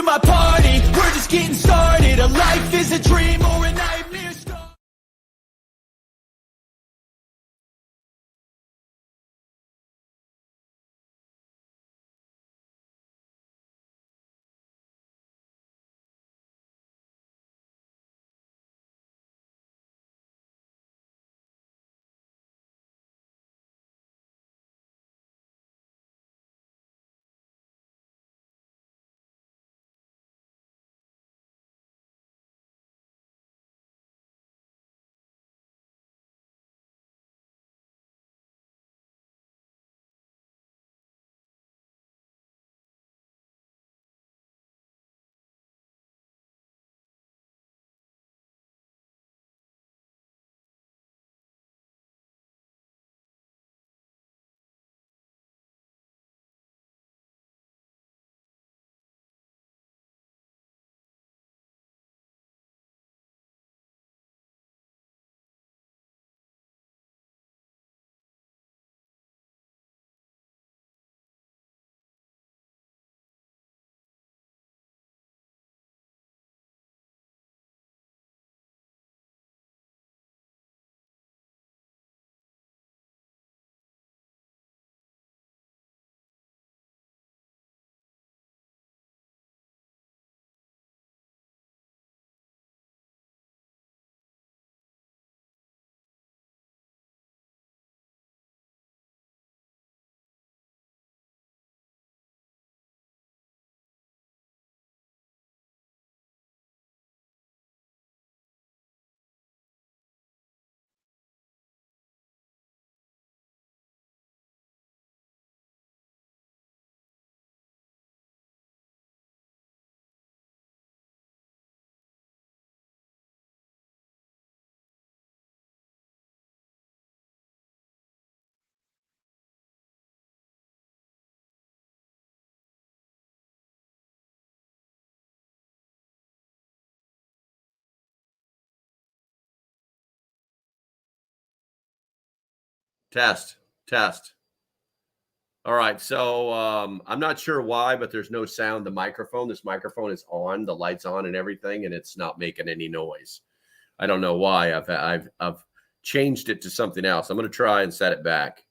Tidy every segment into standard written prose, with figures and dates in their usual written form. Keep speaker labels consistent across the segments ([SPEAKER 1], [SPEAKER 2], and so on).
[SPEAKER 1] my party. We're just getting started. A life is a dream or a nightmare scar.
[SPEAKER 2] Test, test. All right. So I'm not sure why, but there's no sound. The microphone, this microphone is on, the light's on and everything, and it's not making any noise. I don't know why. I've changed it to something else. I'm going to try and set it back.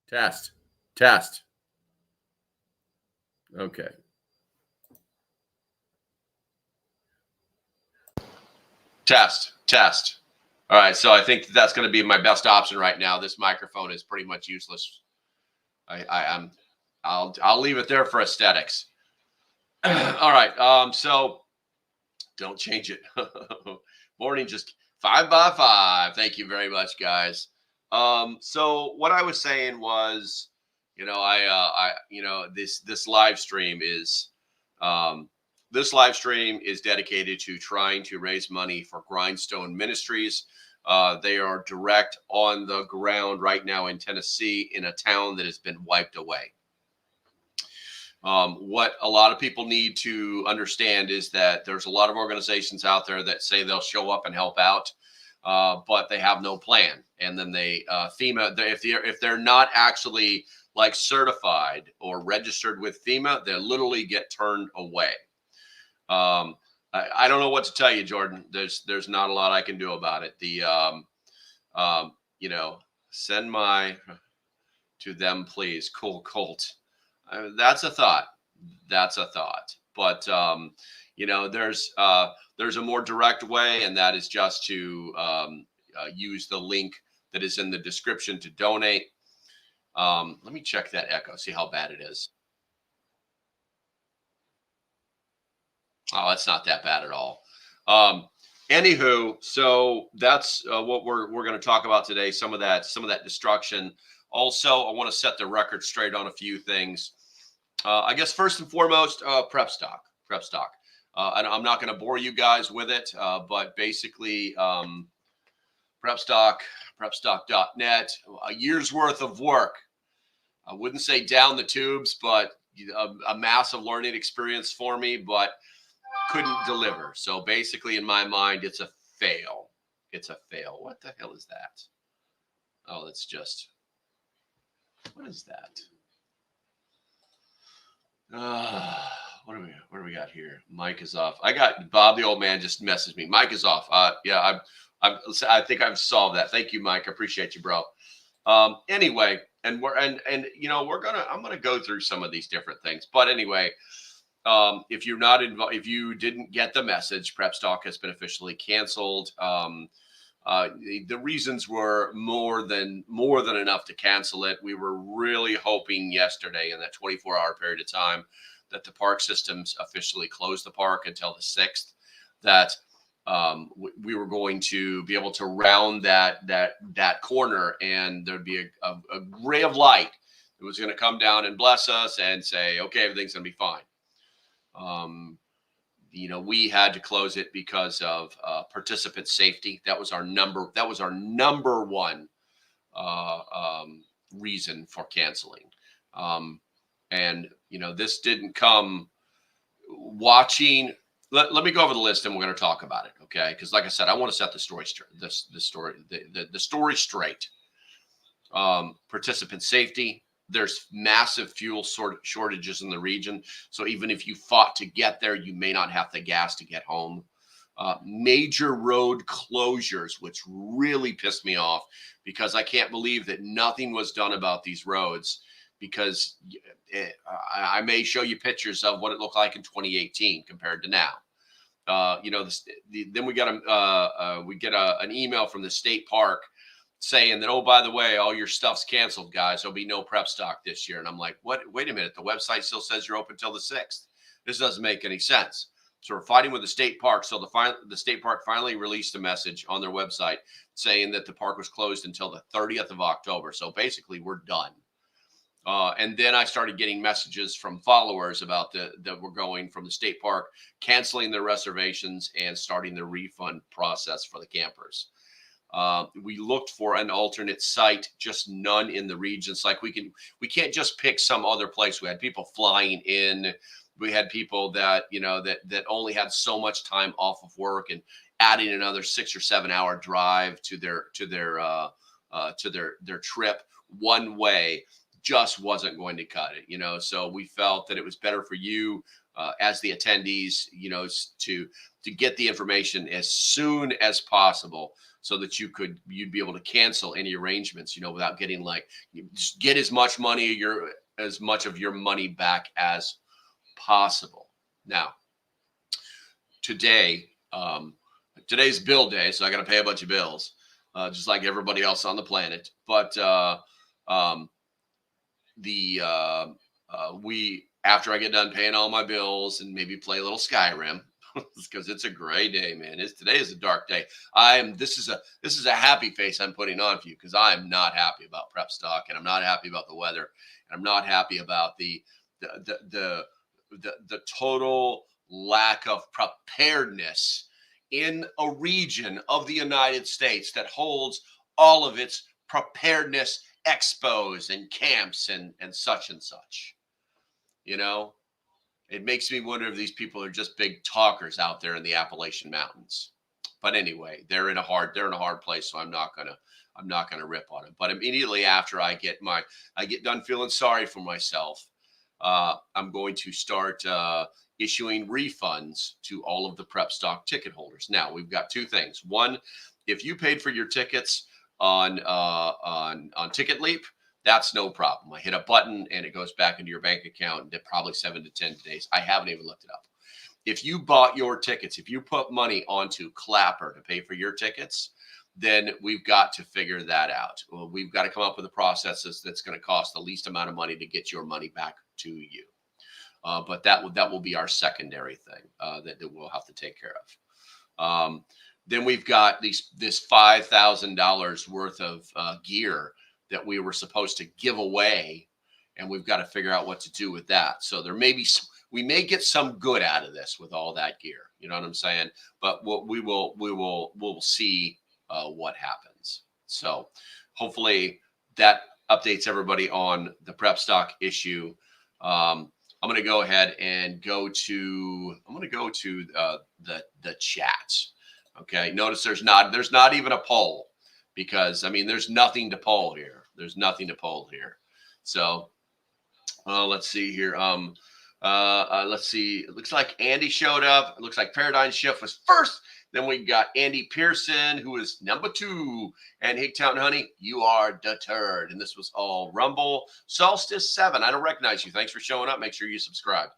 [SPEAKER 2] Test, test. Okay. Test, test. All right, so I think that's going to be my best option right now. This microphone is pretty much useless. I'll leave it there for aesthetics. All right. So don't change it. Morning, just 5 by 5. Thank you very much, guys. So what I was saying was, this live stream is dedicated to trying to raise money for Grindstone Ministries. They are direct on the ground right now in Tennessee, in a town that has been wiped away. What a lot of people need to understand is that there's a lot of organizations out there that say they'll show up and help out, but they have no plan. And then FEMA, if they're not actually like certified or registered with FEMA, they literally get turned away. I don't know what to tell you, Jordan. There's not a lot I can do about it. Send my to them, please. Cool Colt. That's a thought. That's a thought. But there's a more direct way, and that is just to use the link that is in the description to donate. Let me check that echo, see how bad it is. Oh, it's not that bad at all. Anywho, so that's what we're going to talk about today. Some of that destruction. Also, I want to set the record straight on a few things. I guess first and foremost, PREPSTOCK. And I'm not going to bore you guys with it, but basically, PREPSTOCK, PREPSTOCK.net, a year's worth of work. I wouldn't say down the tubes, but a massive learning experience for me, but couldn't deliver. So basically, in my mind, it's a fail. It's a fail. What the hell is that? Oh, that's just, what is that? What do we got here? Mic is off. I got Bob, the old man, just messaged me. Mic is off. Yeah, I think I've solved that. Thank you, Mike. I appreciate you, bro. Anyway, and I'm gonna go through some of these different things. But anyway, if you're not involved, if you didn't get the message, PREPSTOCK has been officially canceled. The reasons were more than enough to cancel it. We were really hoping yesterday in that 24-hour period of time that the park systems officially closed the park until the 6th, that we were going to be able to round that corner, and there'd be a ray of light that was going to come down and bless us and say, okay, everything's going to be fine. We had to close it because of participant safety. That was our number one reason for canceling. And this didn't come watching. Let me go over the list and we're going to talk about it, okay? Because like I said, I want to set the story straight. The story straight. Participant safety. There's massive fuel shortages in the region. So even if you fought to get there, you may not have the gas to get home. Major road closures, which really pissed me off because I can't believe that nothing was done about these roads, because I may show you pictures of what it looked like in 2018 compared to now. Then we get an email from the state park saying that, oh, by the way, all your stuff's canceled, guys. There'll be no PREPSTOCK this year. And I'm like, what? Wait a minute. The website still says you're open till the 6th. This doesn't make any sense. So we're fighting with the state park. So the state park finally released a message on their website saying that the park was closed until the 30th of October. So basically, we're done. And then I started getting messages from followers about that we're going from the state park, canceling their reservations and starting the refund process for the campers. We looked for an alternate site, just none in the regions. Like we can't just pick some other place. We had people flying in. We had people that that only had so much time off of work, and adding another 6 or 7 hour drive to their trip one way just wasn't going to cut it. So we felt that it was better for you as the attendees, to get the information as soon as possible, so that you'd be able to cancel any arrangements, without getting just get as much of your money back as possible. Now, today's bill day, so I got to pay a bunch of bills, just like everybody else on the planet. But after I get done paying all my bills and maybe play a little Skyrim, because it's a gray day, man. Today is a dark day. This is a happy face I'm putting on for you, because I am not happy about PREPSTOCK, and I'm not happy about the weather, and I'm not happy about the total lack of preparedness in a region of the United States that holds all of its preparedness expos and camps and such and such. It makes me wonder if these people are just big talkers out there in the Appalachian Mountains. But anyway, they're in a hard place, so I'm not gonna rip on it. But immediately after I get done feeling sorry for myself, I'm going to start issuing refunds to all of the PREPSTOCK ticket holders. Now, we've got two things. One, if you paid for your tickets on Ticket Leap, that's no problem. I hit a button and it goes back into your bank account in probably 7 to 10 days. I haven't even looked it up. If you bought your tickets, if you put money onto Clapper to pay for your tickets, then we've got to figure that out. Well, we've got to come up with a process that's going to cost the least amount of money to get your money back to you. But that will be our secondary thing that we'll have to take care of. Then we've got this $5,000 worth of gear that we were supposed to give away, and we've got to figure out what to do with that. So we may get some good out of this with all that gear. You know what I'm saying? But we'll see what happens. So hopefully that updates everybody on the PREPSTOCK issue. I'm going to go ahead and go to the chat. Okay. Notice there's not even a poll. because I mean, there's nothing to pull here. There's nothing to pull here. So let's see here. Let's see. It looks like Andy showed up. It looks like Paradigm Shift was first. Then we got Andy Pearson, who is number 2. And Hicktown Honey, you are deterred. And this was all Rumble. Solstice 7. I don't recognize you. Thanks for showing up. Make sure you subscribe.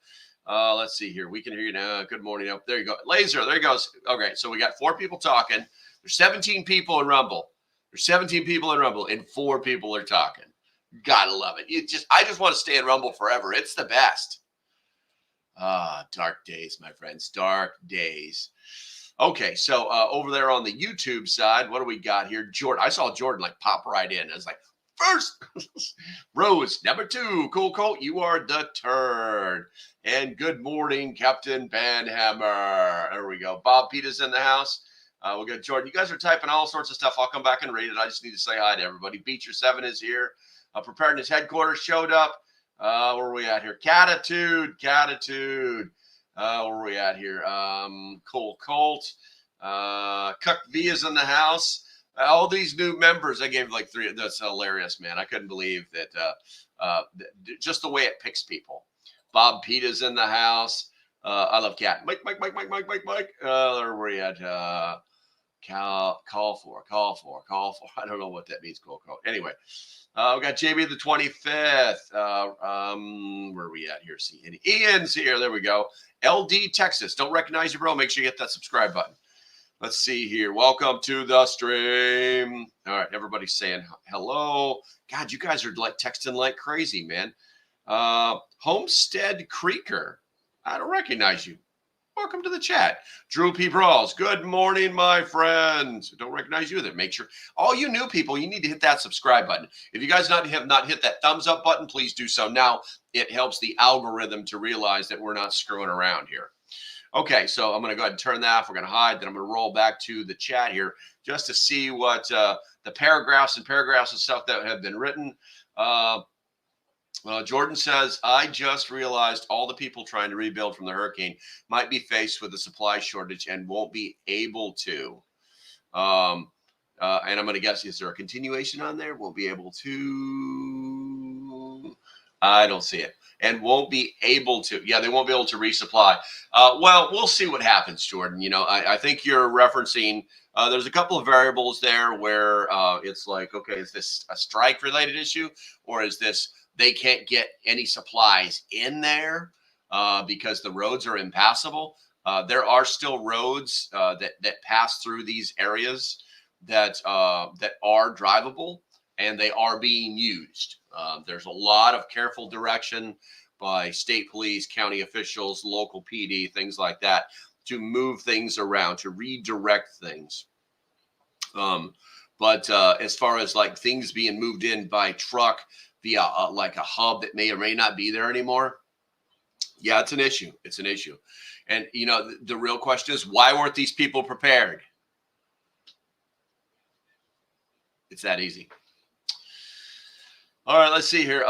[SPEAKER 2] Let's see here. We can hear you now. Good morning. Oh, there you go. Laser. There he goes. Okay. So we got 4 people talking. There's 17 people in Rumble. There's 17 people in Rumble, and 4 people are talking. Gotta love it. I just want to stay in Rumble forever. It's the best. Dark days, my friends. Dark days. Okay, so over there on the YouTube side, what do we got here? Jordan. I saw Jordan like pop right in. I was like, first, Rose, number 2. Cool Colt, you are deterred. And good morning, Captain Banhammer. There we go. Bob Peta's in the house. We got Jordan. You guys are typing all sorts of stuff. I'll come back and read it. I just need to say hi to everybody. Beecher 7 is here. Preparedness headquarters showed up. Where are we at here? Catitude. Where are we at here? Cool Colt. Cook V is in the house. All these new members. I gave like 3. That's hilarious, man. I couldn't believe that. Just the way it picks people. Bob Peta's in the house. I love Cat. Mike. Where are we at? Call for. I don't know what that means. Cool. Anyway, we got JB the 25th. Where are we at here? See, and Ian's here. There we go. LD Texas. Don't recognize you, bro. Make sure you hit that subscribe button. Let's see here. Welcome to the stream. All right, everybody's saying hello. God, you guys are like texting like crazy, man. Homestead Creeker. I don't recognize you. Welcome to the chat. Drew P. Brawls. Good morning, my friends. Don't recognize you either. Make sure all you new people, you need to hit that subscribe button. If you guys have not hit that thumbs up button, please do so now. It helps the algorithm to realize that we're not screwing around here. Okay, so I'm going to go ahead and turn that off. We're going to hide. Then I'm going to roll back to the chat here just to see what the paragraphs and stuff that have been written. Jordan says, I just realized all the people trying to rebuild from the hurricane might be faced with a supply shortage and won't be able to. And I'm going to guess, is there a continuation on there? Won't be able to. I don't see it. And won't be able to. Yeah, they won't be able to resupply. Well, we'll see what happens, Jordan. You know, I think you're referencing, there's a couple of variables there where it's like, okay, is this a strike-related issue? Or is this they can't get any supplies in there because the roads are impassable? There are still roads that pass through these areas that are drivable, and they are being used. There's a lot of careful direction by state police, county officials, local PD, things like that, to move things around, to redirect things. But as far as like things being moved in by truck via like a hub that may or may not be there anymore, yeah, it's an issue. It's an issue. And, you know, the real question is, why weren't these people prepared? It's that easy. All right, let's see here.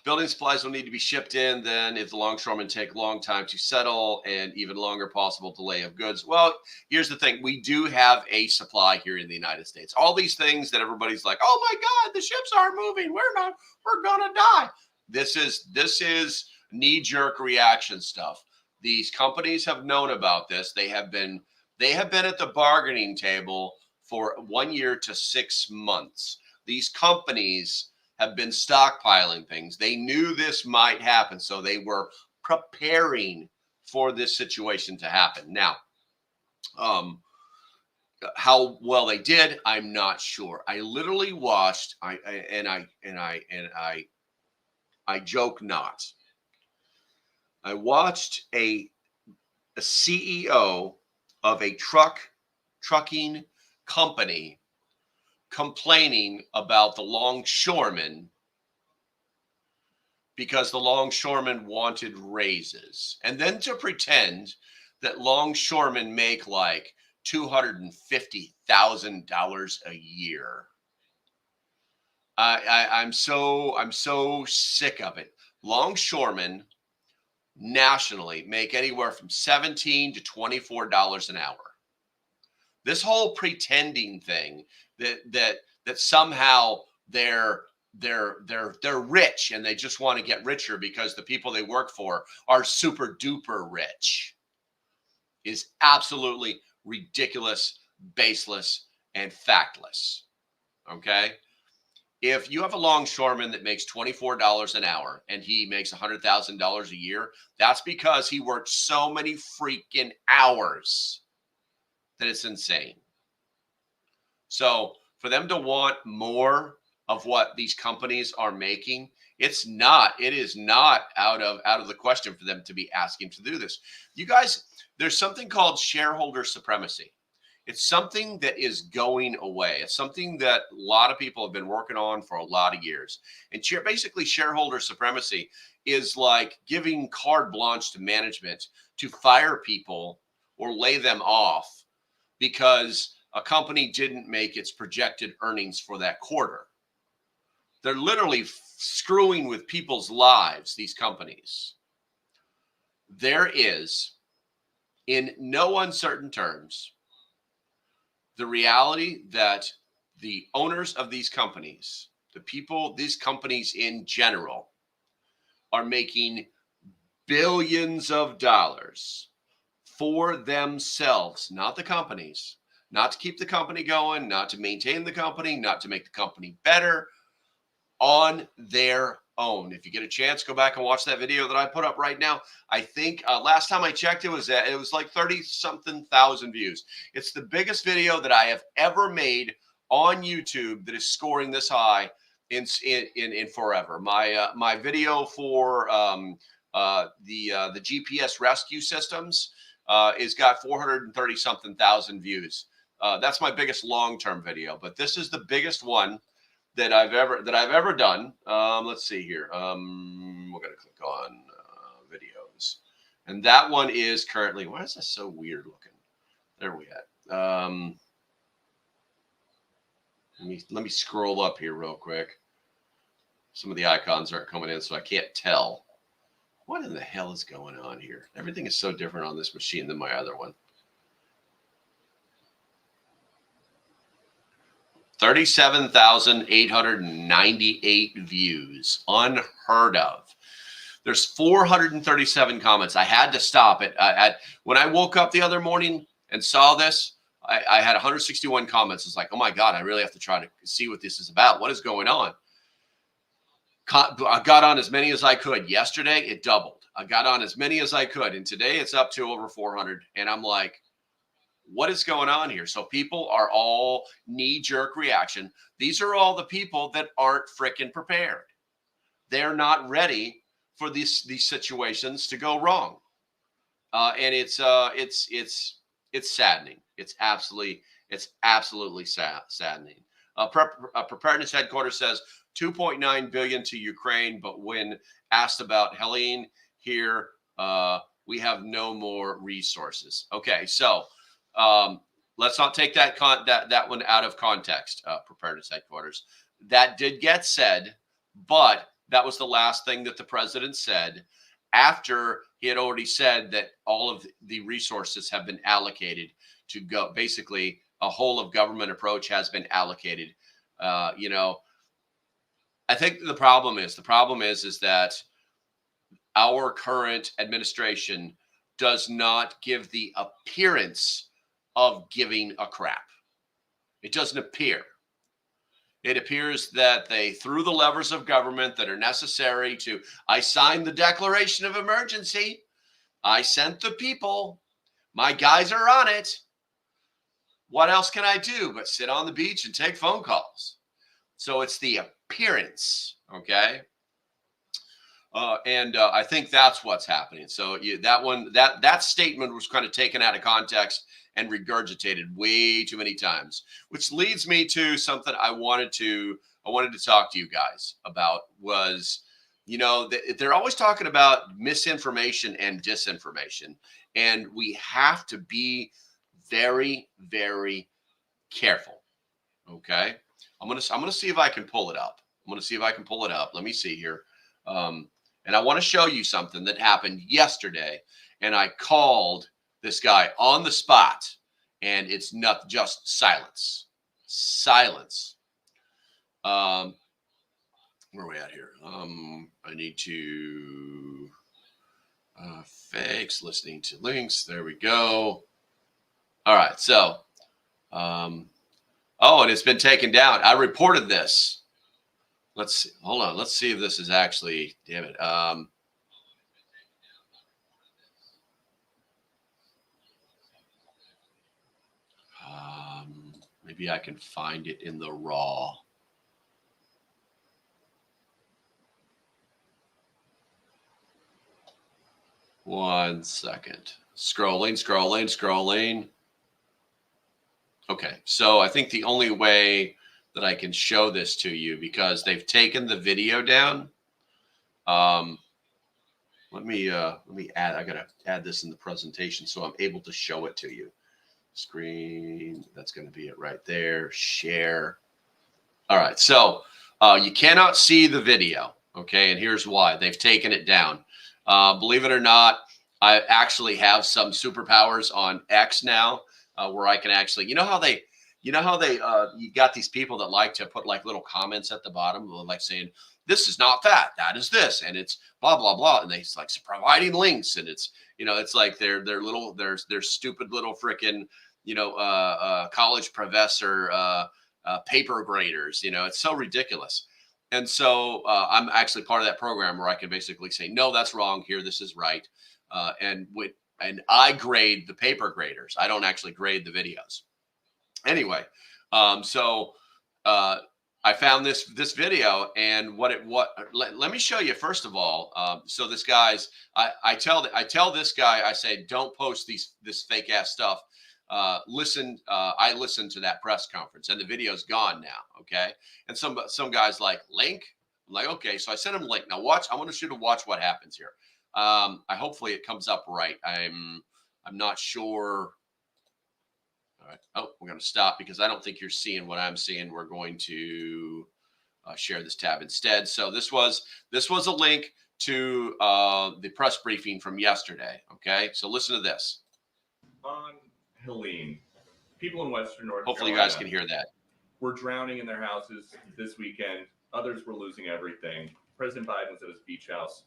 [SPEAKER 2] Building supplies will need to be shipped in then if the longshoremen take a long time to settle and even longer possible delay of goods. Well, here's the thing. We do have a supply here in the United States. All these things that everybody's like, oh my God, the ships aren't moving. We're going to die. This is knee-jerk reaction stuff. These companies have known about this. They have been at the bargaining table for 1 year to 6 months. These companies have been stockpiling things. They knew this might happen, so they were preparing for this situation to happen. Now, how well they did, I'm not sure. I literally watched, I joke not. I watched a CEO of a trucking company complaining about the longshoremen because the longshoremen wanted raises, and then to pretend that longshoremen make like $250,000 a year. I'm so sick of it. Longshoremen nationally make anywhere from $17 to $24 an hour. This whole pretending thing that somehow they're rich and they just want to get richer because the people they work for are super duper rich is absolutely ridiculous, baseless, and factless. Okay. If you have a longshoreman that makes $24 an hour and he makes $100,000 a year, that's because he worked so many freaking hours that it's insane. So for them to want more of what these companies are making, it is not out of the question for them to be asking to do this. You guys, there's something called shareholder supremacy. It's something that is going away. It's something that a lot of people have been working on for a lot of years. And basically shareholder supremacy is like giving carte blanche to management to fire people or lay them off because a company didn't make its projected earnings for that quarter. They're literally screwing with people's lives, these companies. There is, in no uncertain terms, the reality that the owners of these companies, the people, these companies in general, are making billions of dollars for themselves, not the companies, not to keep the company going, not to maintain the company, not to make the company better, on their own. If you get a chance, go back and watch that video that I put up right now. I think last time I checked, it was like 30-something thousand views. It's the biggest video that I have ever made on YouTube that is scoring this high in forever. My video for the GPS rescue systems is got 430-something thousand views. That's my biggest long-term video, but this is the biggest one that I've ever done. Let's see here. We're gonna click on videos, and that one is currently. Why is this so weird looking? There we at. Let me scroll up here real quick. Some of the icons aren't coming in, so I can't tell. What in the hell is going on here? Everything is so different on this machine than my other one. 37,898 views. Unheard of. There's 437 comments. I had to stop it. When I woke up the other morning and saw this, I had 161 comments. It's like, oh my God, I really have to try to see what this is about. What is going on? I got on as many as I could. Yesterday, it doubled. I got on as many as I could. And today, it's up to over 400. And I'm like, what is going on here? So people are all knee-jerk reaction. These are all the people that aren't freaking prepared. They're not ready for these situations to go wrong, and it's saddening. It's absolutely saddening. Preparedness headquarters says $2.9 billion to Ukraine, but when asked about Helene here, we have no more resources. Okay, so. Let's not take that one out of context. Preparedness headquarters. That did get said, but that was the last thing that the president said after he had already said that all of the resources have been allocated to go. Basically, a whole of government approach has been allocated. I think the problem is that our current administration does not give the appearance of giving a crap. It doesn't appear. It appears that they threw the levers of government that are necessary to, I signed the declaration of emergency. I sent the people. My guys are on it. What else can I do but sit on the beach and take phone calls? So it's the appearance, okay? And I think that's what's happening. So that statement was kind of taken out of context and regurgitated way too many times, which leads me to something I wanted to talk to you guys about. Was, they're always talking about misinformation and disinformation, and we have to be very, very careful. Okay, I'm gonna see if I can pull it up. Let me see here. And I want to show you something that happened yesterday, and I called this guy on the spot, and it's not just silence. silence. Where are we at here? I need to fakes, listening to links. There we go. All right. So, oh, and it's been taken down. I reported this. Let's see. Hold on. Let's see if this is actually, damn it. Maybe I can find it in the raw. One second. Scrolling. Okay, so I think the only way that I can show this to you, because they've taken the video down. Let me add. I gotta add this in the presentation so I'm able to show it to you. Screen. That's going to be it right there. Share. All right. So you cannot see the video. Okay, and here's why. They've taken it down. Believe it or not, I actually have some superpowers on X now, where I can actually, you got these people that like to put like little comments at the bottom, like saying, this is not that, that is this, and it's blah, blah, blah. And they like providing links, and it's, it's like they're stupid little freaking, college professor, paper graders, it's so ridiculous. And so I'm actually part of that program where I can basically say, no, that's wrong here. This is right. And I grade the paper graders. I don't actually grade the videos. Anyway, I found this video, and let me show you first of all. So this guy's, I tell this guy, I say, don't post this fake ass stuff. I listened to that press conference, and the video's gone now. Okay. And some guys like, link. I'm like, okay. So I sent him a link. Now watch, I want you to watch what happens here. Hopefully it comes up right. I'm not sure. All right. Oh, we're going to stop because I don't think you're seeing what I'm seeing. We're going to share this tab instead. So this was a link to the press briefing from yesterday. Okay. So listen to this.
[SPEAKER 3] On Helene, people in Western North
[SPEAKER 2] Hopefully
[SPEAKER 3] Carolina,
[SPEAKER 2] you guys can hear that.
[SPEAKER 3] were drowning in their houses this weekend. Others were losing everything. President Biden was at his beach house,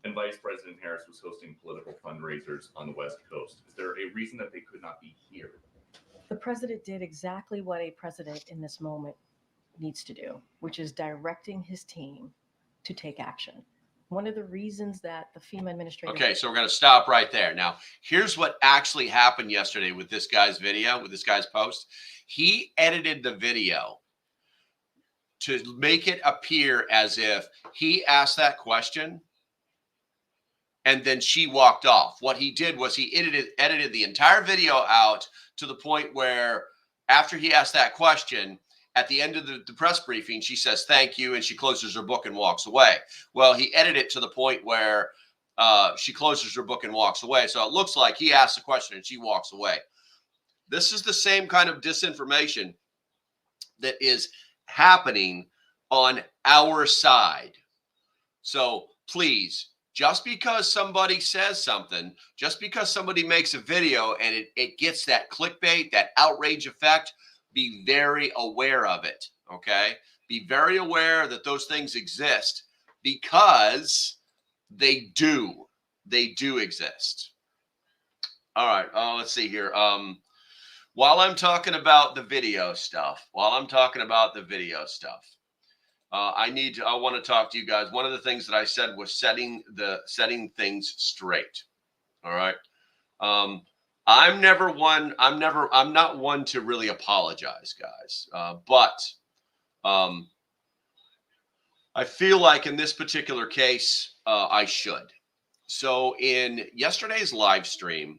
[SPEAKER 3] and Vice President Harris was hosting political fundraisers on the West Coast. Is there a reason that they could not be here?
[SPEAKER 4] The president did exactly what a president in this moment needs to do, which is directing his team to take action. One of the reasons that the FEMA administration...
[SPEAKER 2] Okay, so we're going to stop right there. Now, here's what actually happened yesterday with this guy's video, with this guy's post. He edited the video to make it appear as if he asked that question and then she walked off. What he did was he edited the entire video out to the point where after he asked that question, at the end of the press briefing, she says, thank you, and she closes her book and walks away. Well, he edited it to the point where she closes her book and walks away. So it looks like he asked the question and she walks away. This is the same kind of disinformation that is happening on our side. So please, just because somebody says something, just because somebody makes a video and it gets that clickbait, that outrage effect, be very aware of it, okay? Be very aware that those things exist because they do. They do exist. All right, let's see here. While I'm talking about the video stuff, I want to talk to you guys. One of the things that I said was setting things straight. All right. I'm not one to really apologize, guys. But I feel like in this particular case, I should. So in yesterday's live stream,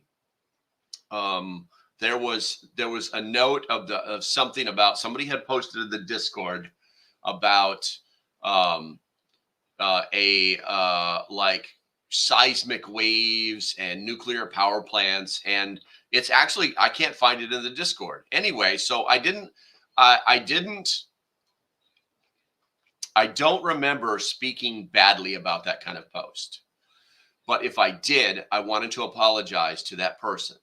[SPEAKER 2] there was a note of something about somebody had posted in the Discord about like seismic waves and nuclear power plants, and it's actually, I can't find it in the Discord anyway. So I don't remember speaking badly about that kind of post, but if I did, I wanted to apologize to that person.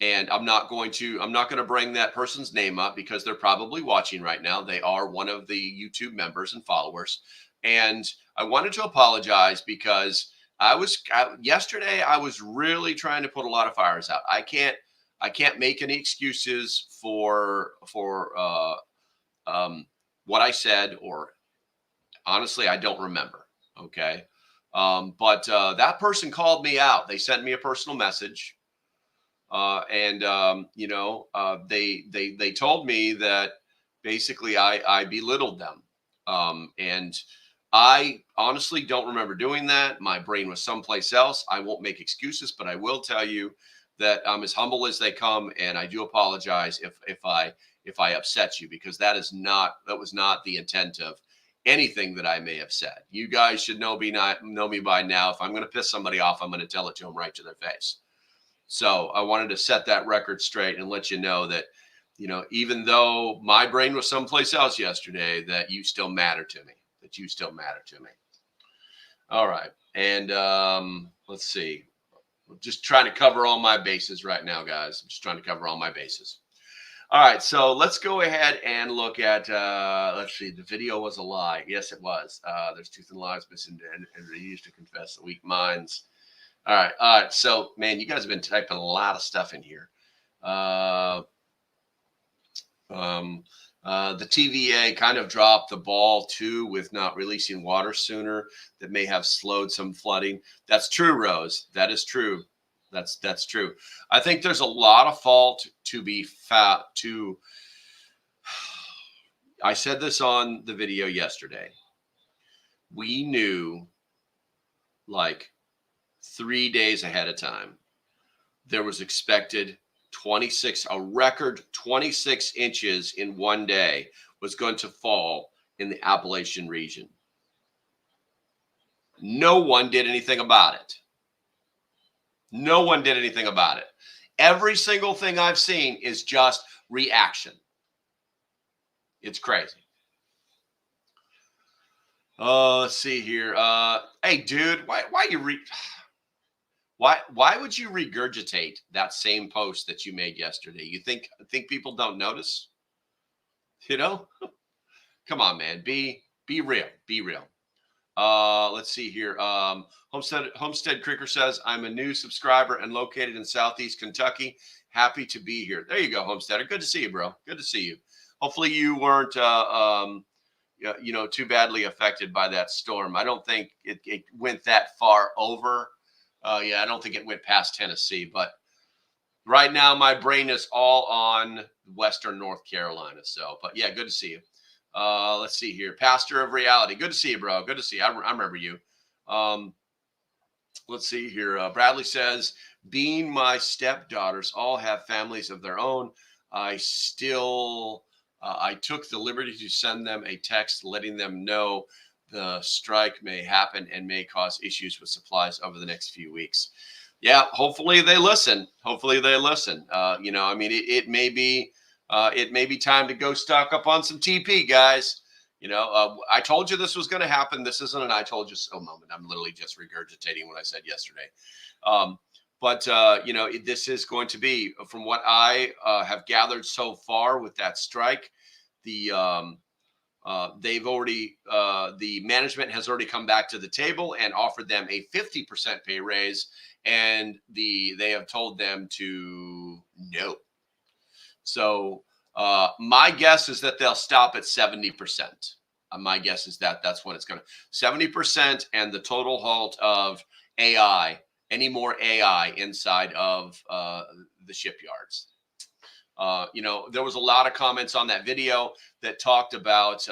[SPEAKER 2] And I'm not going to bring that person's name up because they're probably watching right now. They are one of the YouTube members and followers. And I wanted to apologize because yesterday I was really trying to put a lot of fires out. I can't make any excuses for what I said, or honestly, I don't remember. Okay. But that person called me out. They sent me a personal message. They told me that basically I belittled them. And I honestly don't remember doing that. My brain was someplace else. I won't make excuses, but I will tell you that I'm as humble as they come, and I do apologize if I upset you, because that was not the intent of anything that I may have said. You guys should know me by now. If I'm going to piss somebody off, I'm going to tell it to them right to their face. So I wanted to set that record straight and let you know that, even though my brain was someplace else yesterday, that you still matter to me. All right. And let's see. I'm just trying to cover all my bases right now, guys. I'm just trying to cover all my bases. All right. So let's go ahead and look at, let's see. The video was a lie. Yes, it was. There's truth and lies missing, and they used to confess the weak minds. All right. So, man, you guys have been typing a lot of stuff in here. The TVA kind of dropped the ball too with not releasing water sooner. That may have slowed some flooding. That's true, Rose. That is true. That's true. I think there's a lot of fault to be I said this on the video yesterday. We knew, like, 3 days ahead of time, there was expected a record 26 inches in one day was going to fall in the Appalachian region. No one did anything about it. Every single thing I've seen is just reaction. It's crazy. Let's see here. Hey, dude, why would you regurgitate that same post that you made yesterday? You think people don't notice? Come on, man. Be real. Let's see here. Homestead Cricker says, I'm a new subscriber and located in Southeast Kentucky. Happy to be here. There you go, Homesteader. Good to see you, bro. Good to see you. Hopefully you weren't, too badly affected by that storm. I don't think it went that far over. I don't think it went past Tennessee, but right now my brain is all on Western North Carolina. So, but yeah, good to see you. Let's see here. Pastor of Reality. Good to see you, bro. Good to see you. I remember you. Let's see here. Bradley says, being my stepdaughters all have families of their own, I took the liberty to send them a text letting them know the strike may happen and may cause issues with supplies over the next few weeks. Yeah, hopefully they listen. It may be time to go stock up on some TP, guys. I told you this was going to happen. This isn't an I told you so moment. I'm literally just regurgitating what I said yesterday. This is going to be, from what I have gathered so far with that strike, the management has already come back to the table and offered them a 50% pay raise, and they have told them to no. So my guess is that they'll stop at 70%. My guess is that that's what it's going to 70%, and the total halt of any more AI inside of the shipyards. There was a lot of comments on that video that talked about,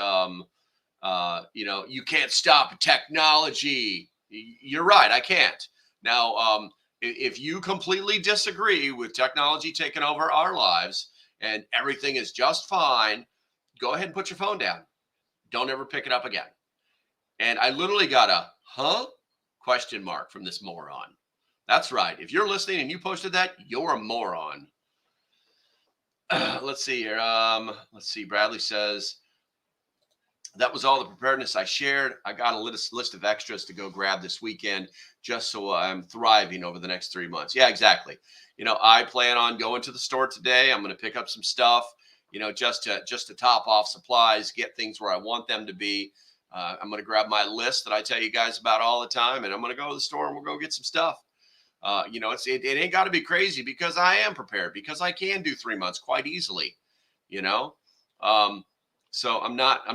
[SPEAKER 2] you can't stop technology. You're right. I can't. Now, if you completely disagree with technology taking over our lives and everything is just fine, go ahead and put your phone down. Don't ever pick it up again. And I literally got a question mark from this moron. That's right. If you're listening and you posted that, you're a moron. Let's see here. Let's see. Bradley says that was all the preparedness I shared. I got a list of extras to go grab this weekend, just so I'm thriving over the next 3 months. Yeah, exactly. I plan on going to the store today. I'm going to pick up some stuff, just to top off supplies, get things where I want them to be. I'm going to grab my list that I tell you guys about all the time, and I'm going to go to the store and we'll go get some stuff. It ain't got to be crazy, because I am prepared, because I can do 3 months quite easily. So I'm not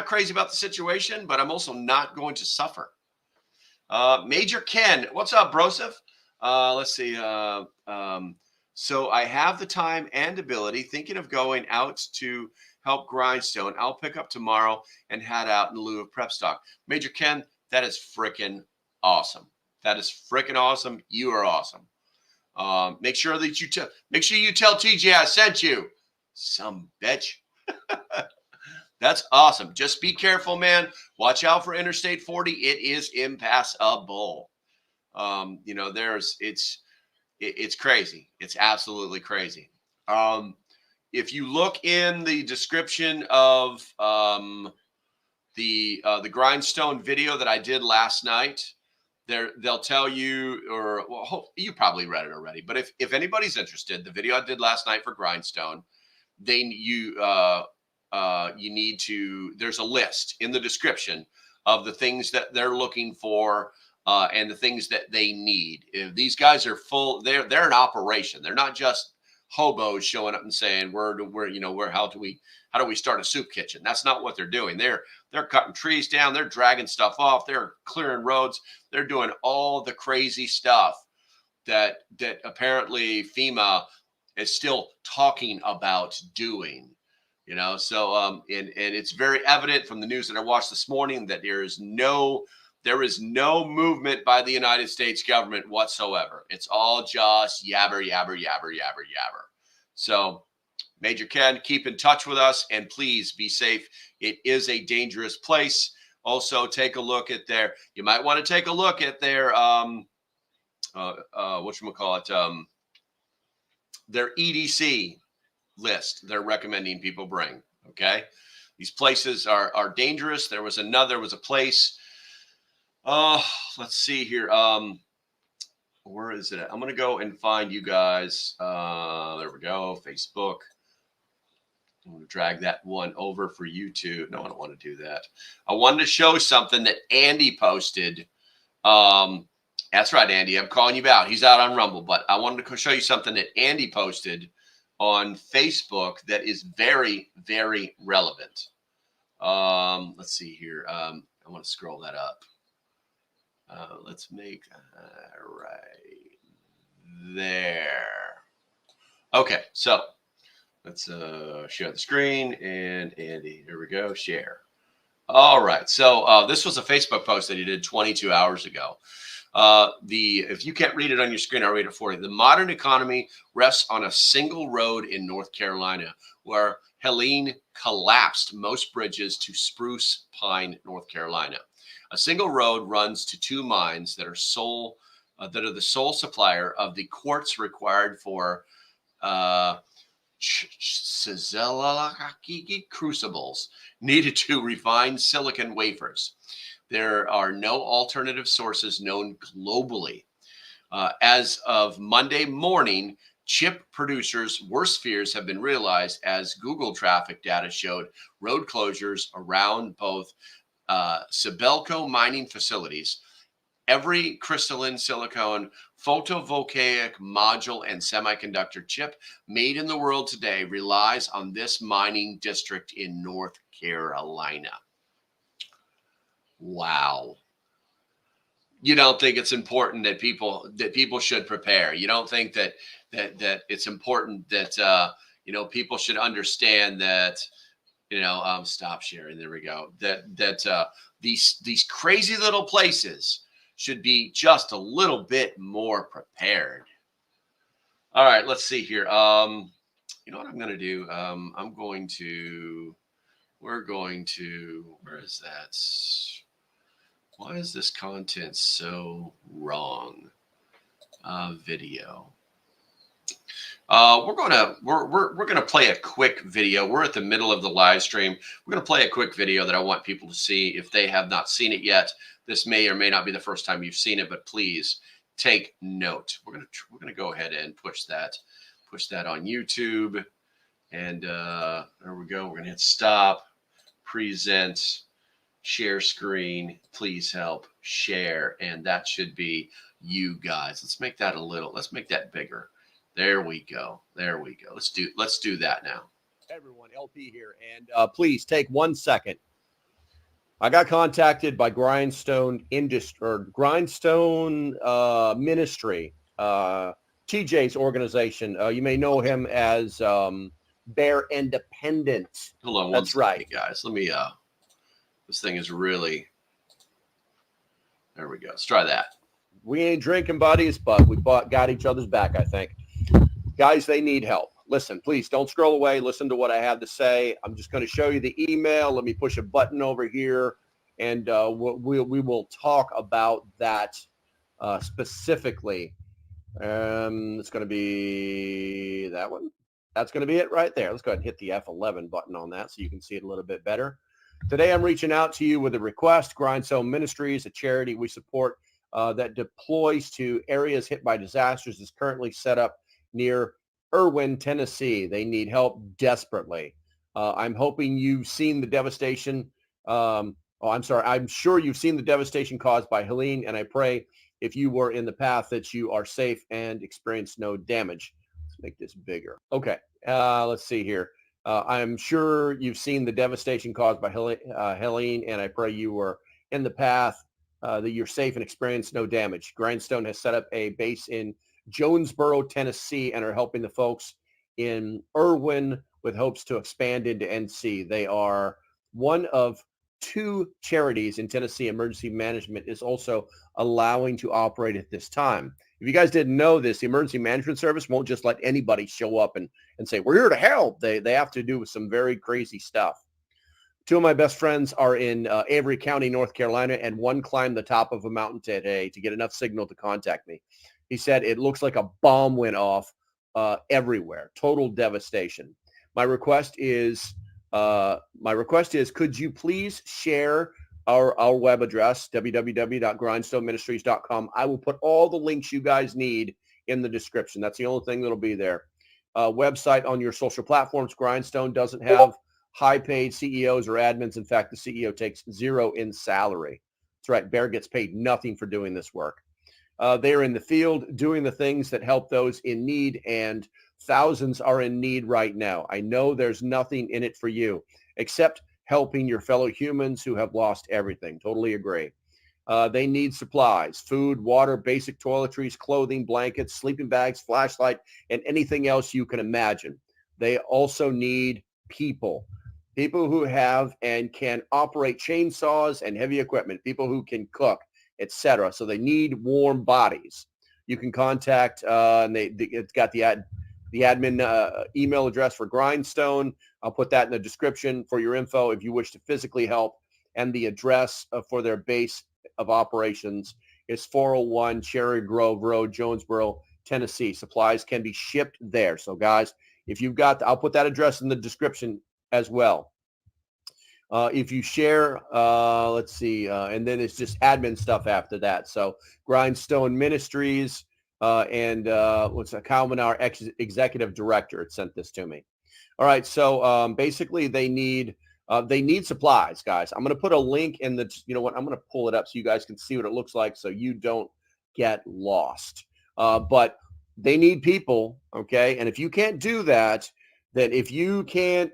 [SPEAKER 2] crazy about the situation, but I'm also not going to suffer. Major Ken, what's up, Broseph? Let's see. So I have the time and ability, thinking of going out to help Grindstone. I'll pick up tomorrow and head out in lieu of PREPSTOCK. Major Ken, that is freaking awesome. That is freaking awesome. You are awesome. Make sure you tell TJ I sent you. Some bitch. That's awesome. Just be careful, man. Watch out for Interstate 40. It is impassable. It's crazy. It's absolutely crazy. If you look in the description of the Grindstone video that I did last night, they'll tell you, you probably read it already, but if anybody's interested, the video I did last night for Grindstone, you need to, there's a list in the description of the things that they're looking for, and the things that they need. If these guys are full, they're an operation. They're not just hobos showing up and saying, how do we start a soup kitchen? That's not what they're doing. They're cutting trees down. They're dragging stuff off. They're clearing roads. They're doing all the crazy stuff that apparently FEMA is still talking about doing. So and it's very evident from the news that I watched this morning that there is no movement by the United States government whatsoever. It's all just yabber, yabber, yabber, yabber, yabber. So, Major Ken, keep in touch with us, and please be safe. It is a dangerous place. Also, take a look at you might want to take a look at their their EDC list they're recommending people bring. Okay, these places are dangerous. There was a place. Let's see here. Where is it? I'm gonna go and find you guys. There we go. Facebook. I'm gonna drag that one over for YouTube. No, I don't want to do that. I wanted to show something that Andy posted. That's right, Andy. I'm calling you out. He's out on Rumble, but I wanted to show you something that Andy posted on Facebook that is very, very relevant. Let's see here. I want to scroll that up. Let's make right there. Okay, so let's share the screen, and Andy, here we go, share. All right, so this was a Facebook post that he did 22 hours ago. If you can't read it on your screen, I'll read it for you. The modern economy rests on a single road in North Carolina, where Helene collapsed most bridges to Spruce Pine, North Carolina. A single road runs to two mines that are the sole supplier of the quartz required for crucibles needed to refine silicon wafers. There are no alternative sources known globally. As of Monday morning, chip producers' worst fears have been realized as Google traffic data showed road closures around both Sibelco mining facilities. Every crystalline silicon photovoltaic module and semiconductor chip made in the world today relies on this mining district in North Carolina. Wow. You don't think it's important that people should prepare. You don't think that it's important that people should understand that stop sharing. There we go. That these crazy little places should be just a little bit more prepared. All right, let's see here. You know what I'm going to do? Where is that? Why is this content so wrong? Video. We're gonna play a quick video. We're at the middle of the live stream. We're gonna play a quick video that I want people to see if they have not seen it yet. This may or may not be the first time you've seen it, but please take note. We're gonna go ahead and push that on YouTube, and there we go. We're gonna hit stop, present, share screen. Please help share, and that should be you guys. Let's make that let's make that bigger. There we go. There we go. Let's do that now.
[SPEAKER 5] Everyone, LP here, and please take 1 second. I got contacted by Grindstone Ministry, TJ's organization. You may know him as Bear Independent.
[SPEAKER 2] Hold on,
[SPEAKER 5] that's right,
[SPEAKER 2] guys. Let me. This thing is really. There we go. Let's try that.
[SPEAKER 5] We ain't drinking buddies, but we got each other's back, I think. Guys, they need help. Listen, please don't scroll away. Listen to what I have to say. I'm just going to show you the email. Let me push a button over here, and we will talk about that specifically. It's going to be that one. That's going to be it right there. Let's go ahead and hit the F11 button on that so you can see it a little bit better. Today, I'm reaching out to you with a request. Grindstone Ministries, a charity we support that deploys to areas hit by disasters, is currently set up near Irwin, Tennessee. They need help desperately. I'm hoping you've seen the devastation. I'm sure you've seen the devastation caused by Helene, and I pray if you were in the path that you are safe and experience no damage. Let's make this bigger. Okay, let's see here. I'm sure you've seen the devastation caused by Helene, and I pray you were in the path that you're safe and experience no damage. Grindstone has set up a base in Jonesboro, Tennessee, and are helping the folks in Irwin with hopes to expand into NC. They are one of 2 charities in Tennessee emergency management is also allowing to operate at this time. If you guys didn't know this, the emergency management service won't just let anybody show up and say, we're here to help. They have to do some very crazy stuff. 2 of my best friends are in Avery County, North Carolina, and one climbed the top of a mountain today to get enough signal to contact me. He said it looks like a bomb went off everywhere. Total devastation. My request is, could you please share our web address, www.grindstoneministries.com. I will put all the links you guys need in the description. That's the only thing that'll be there. Website on your social platforms. Grindstone doesn't have high-paid CEOs or admins. In fact, the CEO takes 0 in salary. That's right. Bear gets paid nothing for doing this work. They're in the field doing the things that help those in need, and thousands are in need right now. I know there's nothing in it for you except helping your fellow humans who have lost everything. Totally agree. They need supplies, food, water, basic toiletries, clothing, blankets, sleeping bags, flashlight, and anything else you can imagine. They also need people who have and can operate chainsaws and heavy equipment, people who can cook, etc. So they need warm bodies. You can contact, and it's got the admin email address for Grindstone. I'll put that in the description for your info if you wish to physically help. And the address for their base of operations is 401 Cherry Grove Road, Jonesboro, Tennessee. Supplies can be shipped there. So guys, if you've got, I'll put that address in the description as well. If you share, let's see, and then it's just admin stuff after that. So Grindstone Ministries and what's that? Kyle Minar, executive director, it sent this to me. All right, so basically they need supplies, guys. I'm going to put a link in the, you know what, I'm going to pull it up so you guys can see what it looks like so you don't get lost. But they need people, okay? And if you can't do that, then if you can't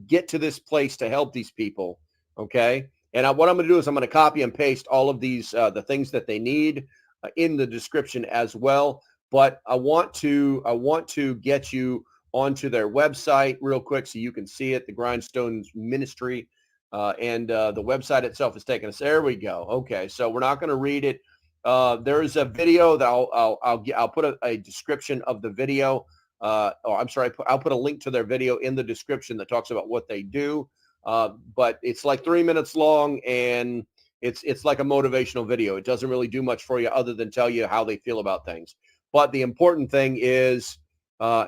[SPEAKER 5] get to this place to help these people, okay? And what I'm going to do is I'm going to copy and paste all of these, the things that they need in the description as well. But I want to get you onto their website real quick so you can see it, the Grindstone Ministry, and the website itself is taking us. There we go. Okay, so we're not going to read it. There is a video that I'll put a description of the video. I'm sorry, I'll put a link to their video in the description that talks about what they do. But it's like 3 minutes long, and it's like a motivational video. It doesn't really do much for you other than tell you how they feel about things. But the important thing is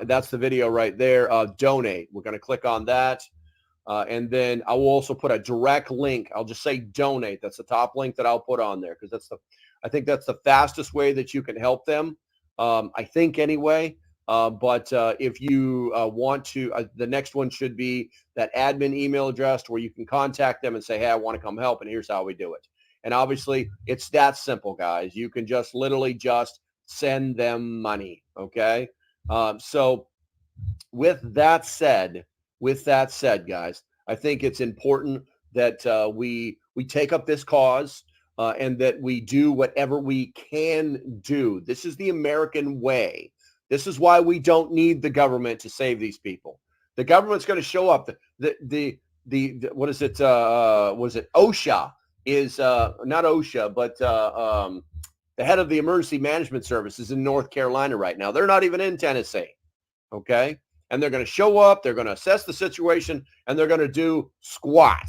[SPEAKER 5] That's the video right there. Donate. We're going to click on that. And then I will also put a direct link. I'll just say donate. That's the top link that I'll put on there because I think that's the fastest way that you can help them. I think anyway. But if you want to, the next one should be that admin email address where you can contact them and say, hey, I want to come help, and here's how we do it. And obviously, it's that simple, guys. You can just literally just send them money, okay? So with that said, guys, I think it's important that we take up this cause and that we do whatever we can do. This is the American way. This is why we don't need the government to save these people. The government's going to show up. The what is it? Was it OSHA? Is not OSHA, but the head of the Emergency Management Service is in North Carolina right now. They're not even in Tennessee. Okay. And they're going to show up. They're going to assess the situation, and they're going to do squat.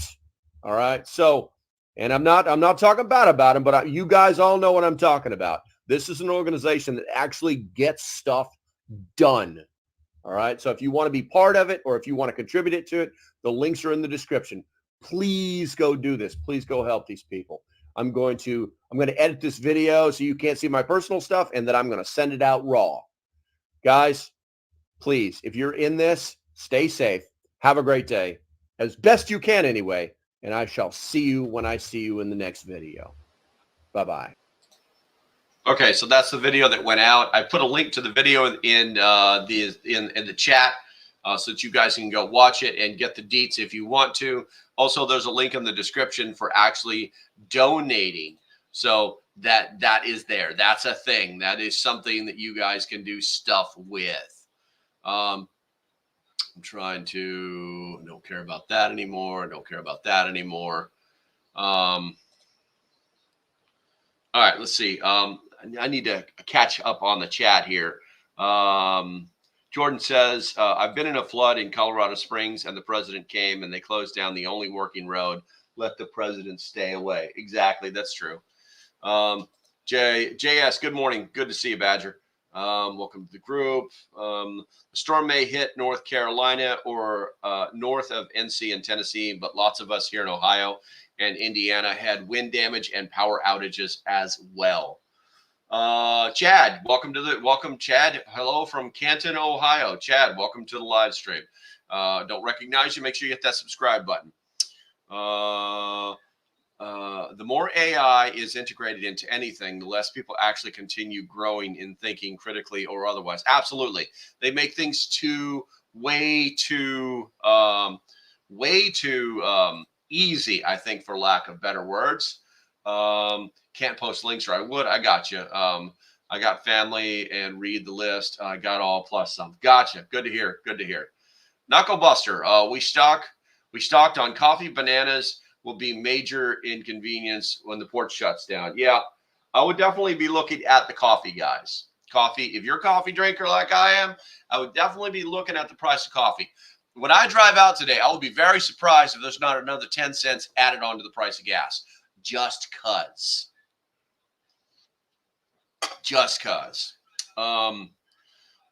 [SPEAKER 5] All right. So, and I'm not talking bad about them, but you guys all know what I'm talking about. This is an organization that actually gets stuff done. All right. So if you want to be part of it or if you want to contribute it to it, the links are in the description. Please go do this. Please go help these people. I'm going to edit this video so you can't see my personal stuff, and then I'm going to send it out raw. Guys, please, if you're in this, stay safe. Have a great day. As best you can anyway. And I shall see you when I see you in the next video. Bye-bye.
[SPEAKER 2] Okay, so that's the video that went out. I put a link to the video in the chat so that you guys can go watch it and get the deets if you want to. Also, there's a link in the description for actually donating. So that is there. That's a thing. That is something that you guys can do stuff with. I'm trying to don't care about that anymore. Don't care about that anymore. All right, let's see. I need to catch up on the chat here. Jordan says, I've been in a flood in Colorado Springs and the president came and they closed down the only working road. Let the president stay away. Exactly. That's true. JS, good morning. Good to see you, Badger. Welcome to the group. The storm may hit North Carolina or north of NC and Tennessee, but lots of us here in Ohio and Indiana had wind damage and power outages as well. Chad, welcome, Chad. Hello from Canton, Ohio. Chad, welcome to the live stream. Don't recognize you. Make sure you hit that subscribe button. The more AI is integrated into anything, the less people actually continue growing in thinking critically or otherwise. Absolutely. They make things way too easy, I think, for lack of better words. Can't post links, or I would. I got you. I got family and read the list. I got all plus some. Gotcha. Good to hear. Good to hear. Knuckle Buster. We stocked on coffee. Bananas will be major inconvenience when the port shuts down. Yeah, I would definitely be looking at the coffee, guys. Coffee. If you're a coffee drinker like I am, I would definitely be looking at the price of coffee. When I drive out today, I will be very surprised if there's not another 10 cents added onto the price of gas. Just cuz.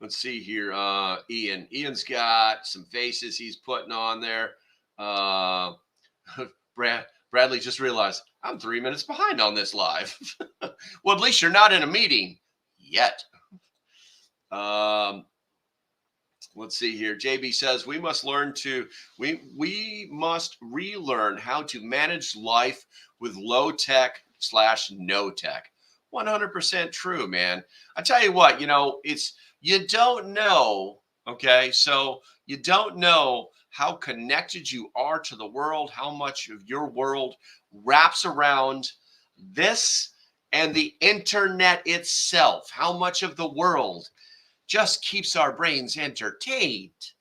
[SPEAKER 2] Let's see here. Ian's got some faces he's putting on there. Bradley just realized I'm 3 minutes behind on this live. Well, at least you're not in a meeting yet. Let's see here. JB says we must relearn how to manage life with low tech / no tech. 100% true, man. I tell you what, you don't know. Okay. So you don't know how connected you are to the world, how much of your world wraps around this and the internet itself, how much of the world just keeps our brains entertained,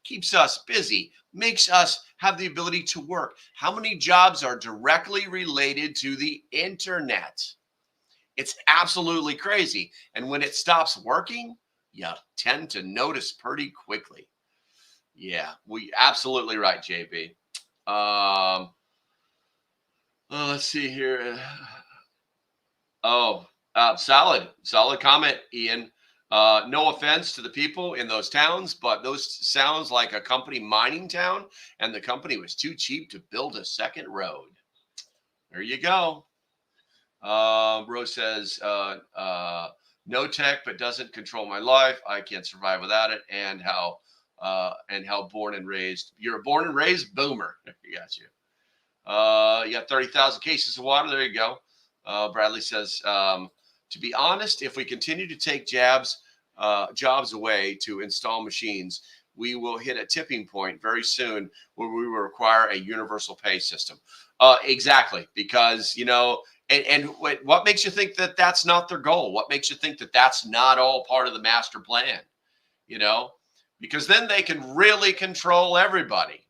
[SPEAKER 2] keeps us busy, makes us have the ability to work. How many jobs are directly related to the internet? It's absolutely crazy. And when it stops working, you tend to notice pretty quickly. Yeah, we absolutely right, JB. Let's see here. Solid comment, Ian. No offense to the people in those towns, but those sounds like a company mining town, and the company was too cheap to build a second road. There you go. Rose says, no tech, but doesn't control my life. I can't survive without it. And how born and raised. You're a born and raised boomer. You got you. You got 30,000 cases of water. There you go. Bradley says, to be honest, if we continue to take jobs away to install machines, we will hit a tipping point very soon where we will require a universal pay system. Exactly, because, you know, and what makes you think that that's not their goal? What makes you think that that's not all part of the master plan? You know, because then they can really control everybody.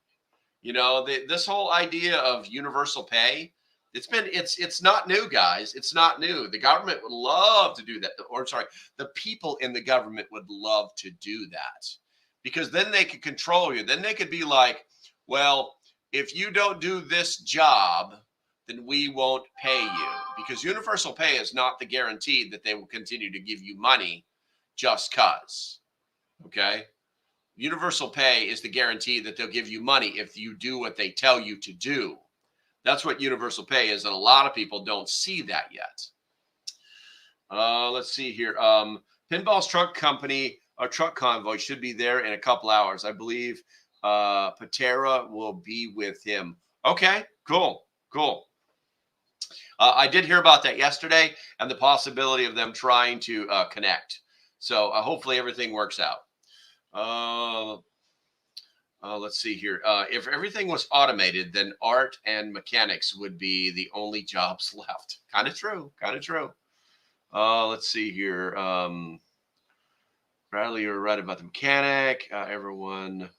[SPEAKER 2] You know, this whole idea of universal pay, it's not new, guys. It's not new. The government would love to do that. The people in the government would love to do that, because then they could control you. Then they could be like, well, if you don't do this job, then we won't pay you, because universal pay is not the guarantee that they will continue to give you money just because. Okay. Universal pay is the guarantee that they'll give you money if you do what they tell you to do. That's what universal pay is, and a lot of people don't see that yet. Let's see here. Pinball's truck company, or truck convoy, should be there in a couple hours. I believe Patera will be with him. Okay, cool. I did hear about that yesterday, and the possibility of them trying to connect. So hopefully everything works out. Let's see here. If everything was automated, then art and mechanics would be the only jobs left. Kind of true. Let's see here. Bradley, you're right about the mechanic. Everyone,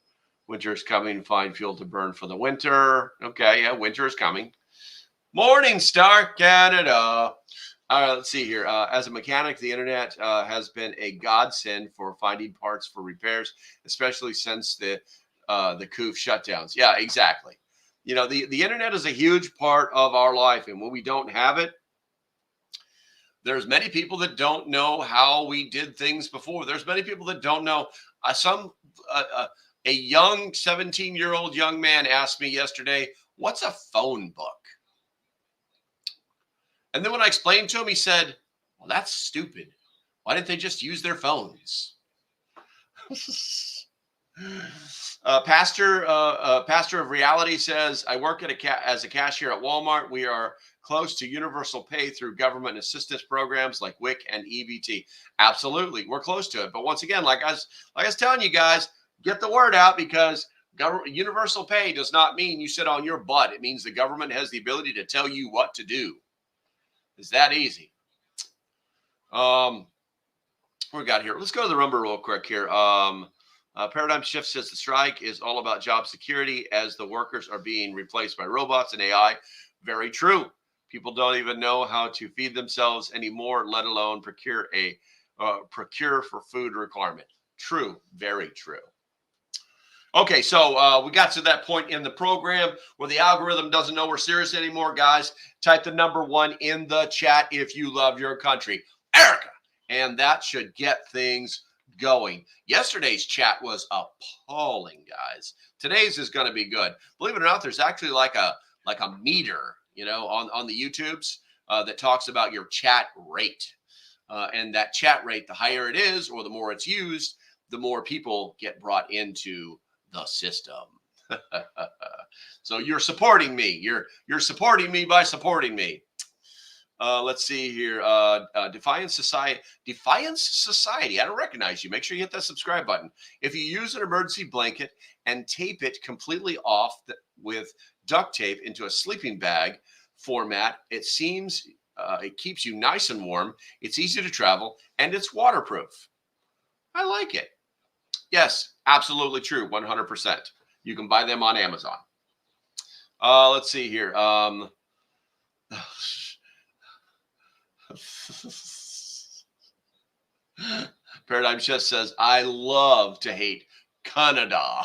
[SPEAKER 2] winter is coming. Find fuel to burn for the winter. Okay, yeah, winter is coming. Morning Star, Canada. All right, let's see here. As a mechanic, the internet has been a godsend for finding parts for repairs, especially since the COOF shutdowns. Yeah, exactly. You know, the internet is a huge part of our life, and when we don't have it, there's many people that don't know how we did things before. There's many people that don't know. A young 17-year-old young man asked me yesterday, "What's a phone book?" And then when I explained to him, he said, "Well, that's stupid. Why didn't they just use their phones?" Pastor of Reality says, "I work as a cashier at Walmart. We are close to universal pay through government assistance programs like WIC and EBT." Absolutely, we're close to it. But once again, like I was telling you guys, get the word out, because universal pay does not mean you sit on your butt. It means the government has the ability to tell you what to do. It's that easy. What we got here? Let's go to the rumble real quick here. Paradigm Shift says the strike is all about job security as the workers are being replaced by robots and AI. Very true. People don't even know how to feed themselves anymore, let alone procure for food requirement. True. Very true. Okay, so we got to that point in the program where the algorithm doesn't know we're serious anymore, guys. Type the number 1 in the chat if you love your country, Erica, and that should get things going. Yesterday's chat was appalling, guys. Today's is going to be good. Believe it or not, there's actually like a meter, you know, on the YouTubes that talks about your chat rate, and that chat rate, the higher it is or the more it's used, the more people get brought into the system. So you're supporting me. You're supporting me by supporting me. Let's see here. Defiance Society. I don't recognize you. Make sure you hit that subscribe button. If you use an emergency blanket and tape it completely off with duct tape into a sleeping bag format, it seems it keeps you nice and warm. It's easy to travel and it's waterproof. I like it. Yes, absolutely true. 100%. You can buy them on Amazon. Let's see here. Paradigm Shift says, "I love to hate Canada."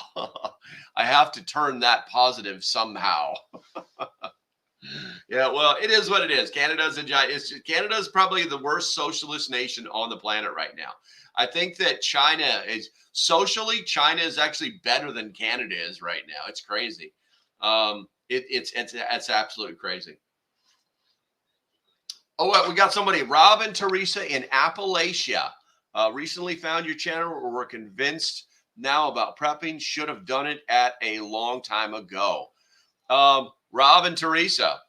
[SPEAKER 2] I have to turn that positive somehow. Yeah, well, it is what it is. Canada's a giant. Canada's probably the worst socialist nation on the planet right now. I think that China is socially. China is actually better than Canada is right now. It's crazy. It's absolutely crazy. Oh, well, we got somebody, Rob and Teresa in Appalachia. Recently found your channel. We're convinced now about prepping. Should have done it at a long time ago. Rob and Teresa,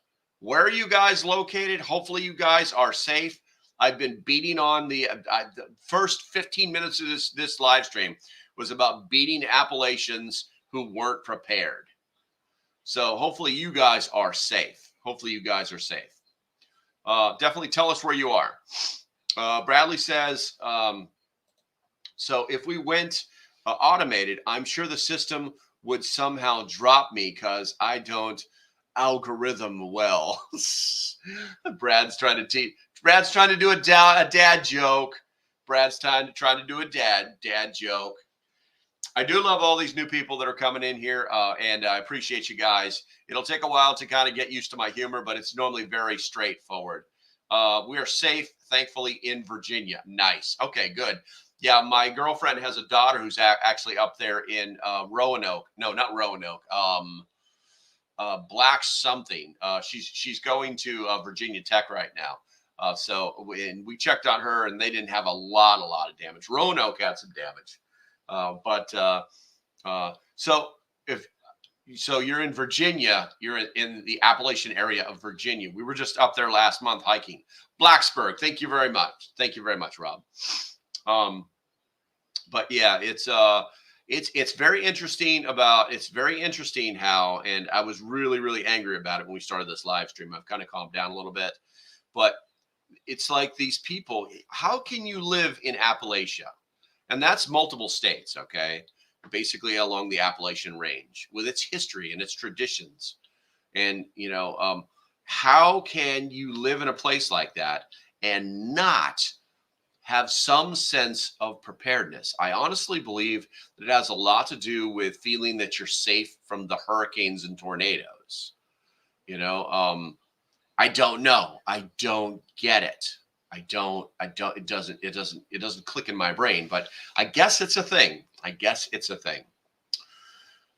[SPEAKER 2] where are you guys located? Hopefully you guys are safe. I've been beating on the first 15 minutes of this live stream was about beating Appalachians who weren't prepared. So hopefully you guys are safe. Hopefully you guys are safe. Definitely tell us where you are. Bradley says, so if we went automated, I'm sure the system would somehow drop me because I don't algorithm well. Brad's trying to do a dad joke. Brad's trying to do a dad joke. I do love all these new people that are coming in here, and I appreciate you guys. It'll take a while to kind of get used to my humor, but it's normally very straightforward. We are safe, thankfully, in Virginia. Nice. Okay, good. Yeah, my girlfriend has a daughter who's actually up there in Roanoke. No, not Roanoke. Black something. She's going to Virginia Tech right now. So when we checked on her, and they didn't have a lot of damage. Roanoke had some damage. So you're in Virginia, you're in the Appalachian area of Virginia. We were just up there last month hiking. Blacksburg. Thank you very much. Thank you very much, Rob. But yeah, it's very interesting how, and I was really angry about it when we started this live stream. I've kind of calmed down a little bit, but it's like these people, how can you live in Appalachia? And that's multiple states, okay? Basically along the Appalachian Range with its history and its traditions. And, how can you live in a place like that and not have some sense of preparedness? I honestly believe that it has a lot to do with feeling that you're safe from the hurricanes and tornadoes. I don't know. I don't get it. It doesn't click in my brain, but I guess it's a thing.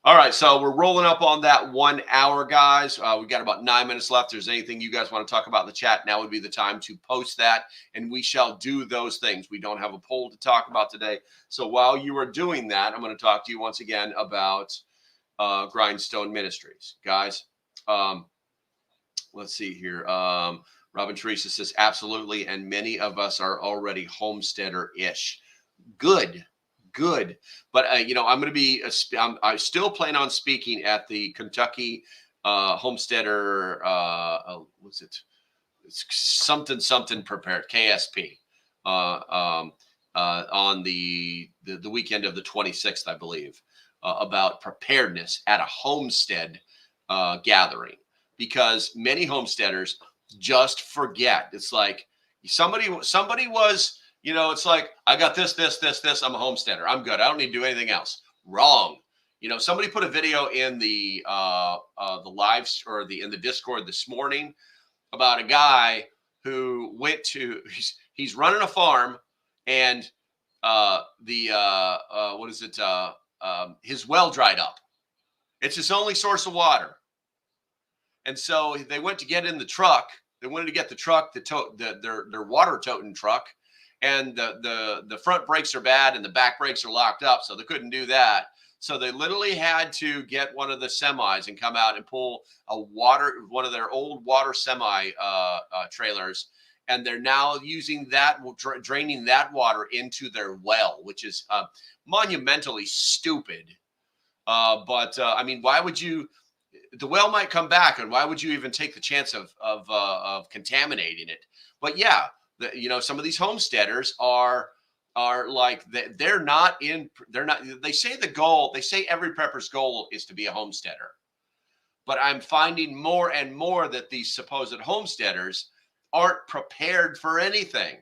[SPEAKER 2] All right. So we're rolling up on that 1 hour, guys. We got about 9 minutes left. If there's anything you guys want to talk about in the chat, now would be the time to post that, and we shall do those things. We don't have a poll to talk about today. So while you are doing that, I'm going to talk to you once again about Grindstone Ministries, guys. Let's see here. Robin Teresa says, absolutely. And many of us are already homesteader-ish. Good. But, I'm going to be, I still plan on speaking at the Kentucky Homesteader, what's it? It's something prepared, KSP, on the weekend of the 26th, I believe, about preparedness at a homestead gathering, because many homesteaders just forget. It's like somebody was, it's like, I got this. I'm a homesteader. I'm good. I don't need to do anything else. Wrong. Somebody put a video in the live or in the Discord this morning about a guy who went to, he's running a farm, and his well dried up. It's his only source of water. And so they went to get in the truck. They wanted to get the truck, their water toting truck, and the front brakes are bad and the back brakes are locked up, so they couldn't do that. So they literally had to get one of the semis and come out and pull one of their old water semi trailers, and they're now using that, draining that water into their well, which is monumentally stupid. But I mean, why would you? The well might come back, and why would you even take the chance of contaminating it? But yeah, some of these homesteaders are like, they say every prepper's goal is to be a homesteader. But I'm finding more and more that these supposed homesteaders aren't prepared for anything.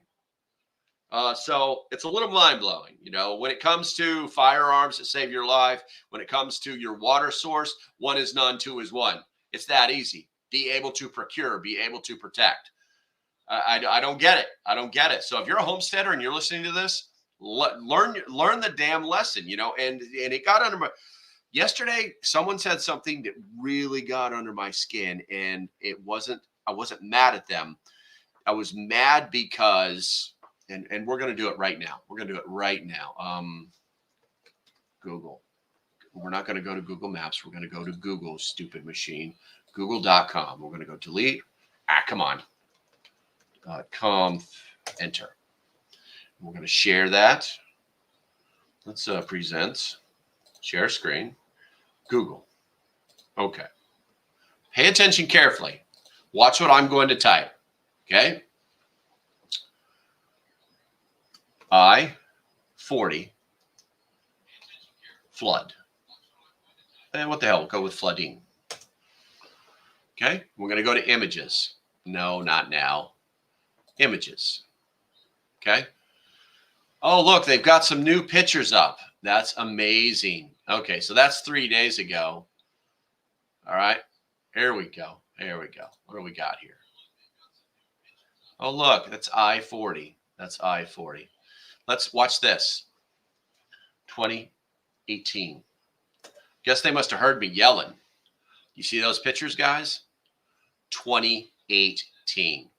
[SPEAKER 2] So it's a little mind-blowing, when it comes to firearms that save your life, when it comes to your water source, 1 is none, 2 is 1. It's that easy. be able to procure, be able to protect. I don't get it. I don't get it. So if you're a homesteader and you're listening to this, learn the damn lesson, you know. And it got under my yesterday. Someone said something that really got under my skin, and I wasn't mad at them. I was mad because, and we're gonna do it right now. We're gonna do it right now. Google. We're not going to go to Google Maps. We're going to go to Google, stupid machine, google.com. We're going to go delete. Come on. Enter. We're going to share that. Let's present, share screen, Google. Okay. Pay attention carefully. Watch what I'm going to type. Okay. I-40 flood. And what the hell? We'll go with flooding. Okay. We're going to go to images. No, not now. Images. Okay. Oh, look, they've got some new pictures up. That's amazing. Okay. So that's 3 days ago. All right. Here we go. Here we go. What do we got here? Oh, look, that's I-40. That's I-40. Let's watch this. 2018. Guess they must have heard me yelling. You see those pictures, guys? 2018.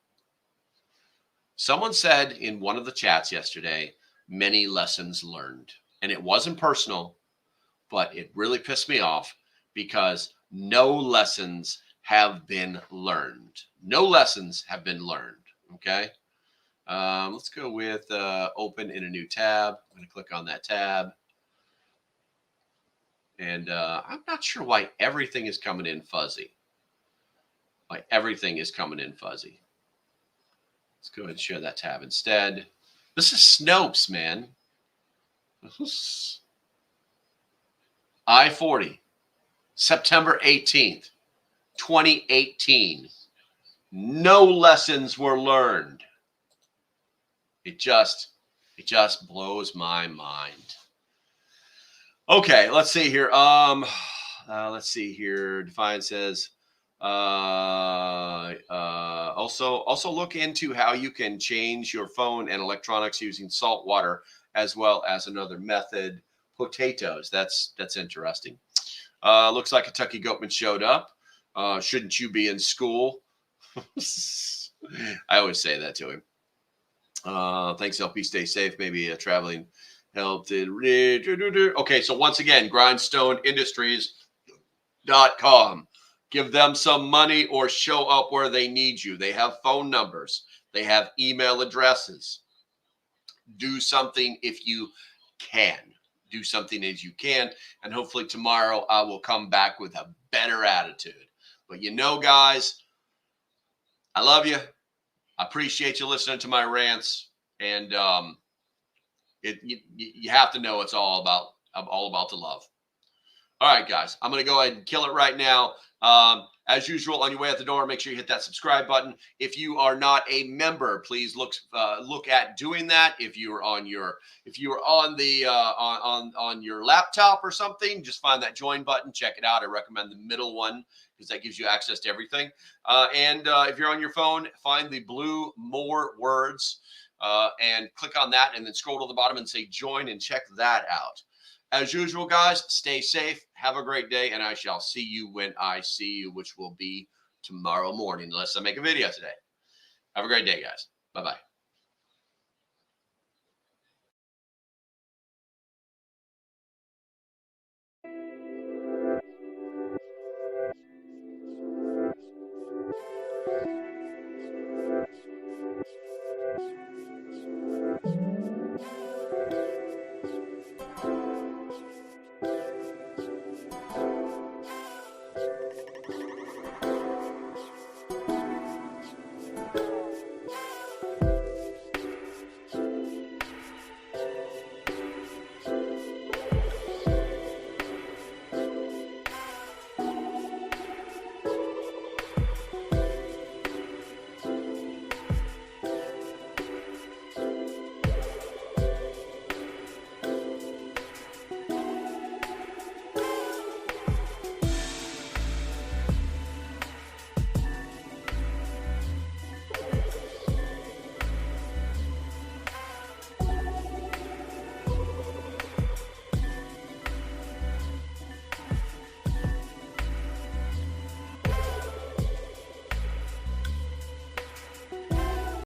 [SPEAKER 2] Someone said in one of the chats yesterday, many lessons learned. And it wasn't personal, but it really pissed me off because no lessons have been learned. No lessons have been learned. Okay. Let's go with open in a new tab. I'm going to click on that tab. And I'm not sure why everything is coming in fuzzy. Why everything is coming in fuzzy. Let's go ahead and share that tab instead. This is Snopes, man. I-40, September 18th, 2018. No lessons were learned. It just blows my mind. Okay, let's see here. Let's see here. Defiant says, also look into how you can change your phone and electronics using salt water, as well as another method, potatoes. That's interesting. Looks like Kentucky Goatman showed up. Shouldn't you be in school? I always say that to him. Thanks, LP. Stay safe. Maybe traveling helped. Okay, so once again, grindstoneindustries.com. Give them some money or show up where they need you. They have phone numbers. They have email addresses. Do something if you can. Do something as you can. And hopefully tomorrow I will come back with a better attitude. But you know, guys, I love you. I appreciate you listening to my rants. And you have to know it's all about the love. All right, guys, I'm going to go ahead and kill it right now. As usual, on your way out the door, make sure you hit that subscribe button. If you are not a member, please look at doing that. If you are on your laptop or something, just find that join button, check it out. I recommend the middle one because that gives you access to everything. And if you're on your phone, find the blue more words and click on that, and then scroll to the bottom and say join and check that out. As usual, guys, stay safe. Have a great day, and I shall see you when I see you, which will be tomorrow morning, unless I make a video today. Have a great day, guys. Bye-bye.